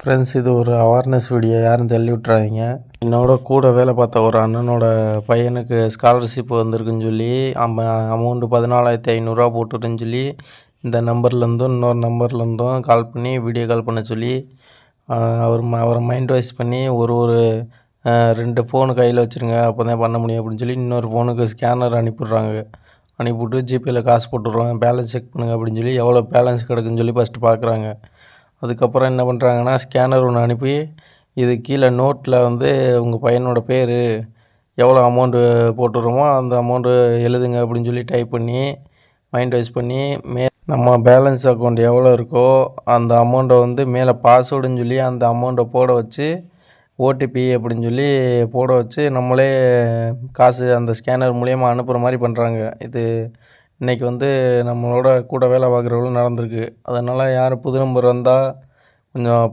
Friends, இது ஒரு awareness video, யாரும் தள்ளி விட்றாதீங்க. என்னோட கூட வேலை பார்த்த ஒரு அண்ணனோட பையனுக்கு ஸ்காலர்ஷிப் வந்திருக்குன்னு சொல்லி அமௌண்ட்டு 14,500 போட்டுருன்னு சொல்லி இந்த நம்பர்லேருந்தும் இன்னொரு நம்பர்லேருந்தும் கால் பண்ணி வீடியோ கால் பண்ண சொல்லி அவரை மைண்ட் வாய்ஸ் பண்ணி ஒரு 2 ஃபோனு கையில் வச்சுருங்க, அப்போ தான் பண்ண முடியும் அப்படின்னு சொல்லி இன்னொரு ஃபோனுக்கு ஸ்கேனர் அனுப்பிவிட்றாங்க. அனுப்பிவிட்டு ஜிபேயில் காசு போட்டுடுறோம், பேலன்ஸ் செக் பண்ணுங்கள் அப்படின்னு சொல்லி எவ்வளோ பேலன்ஸ் கிடக்குன்னு சொல்லி ஃபஸ்ட்டு பார்க்குறாங்க. அதுக்கப்புறம் என்ன பண்ணுறாங்கன்னா, ஸ்கேனர் ஒன்று அனுப்பி இது கீழே நோட்டில் வந்து உங்கள் பையனோட பேர் எவ்வளோ அமௌண்ட்டு போட்டுடுறோமோ அந்த அமௌண்ட்டு எழுதுங்க அப்படின்னு சொல்லி டைப் பண்ணி மைண்ட் வைஸ் பண்ணி நம்ம பேலன்ஸ் அக்கௌண்ட் எவ்வளோ இருக்கோ அந்த அமௌண்ட்டை வந்து மேலே பாஸ்வேர்டுன்னு சொல்லி அந்த அமௌண்ட்டை போட வச்சு ஓடிபி அப்படின்னு சொல்லி போட வச்சு நம்மளே காசு அந்த ஸ்கேனர் மூலியமாக அனுப்புகிற மாதிரி பண்ணுறாங்க. இது இன்றைக்கி வந்து நம்மளோட கூட வேலை பார்க்குறவங்களும் நடந்திருக்கு. அதனால் யார் புது நம்பர் வந்தால் கொஞ்சம்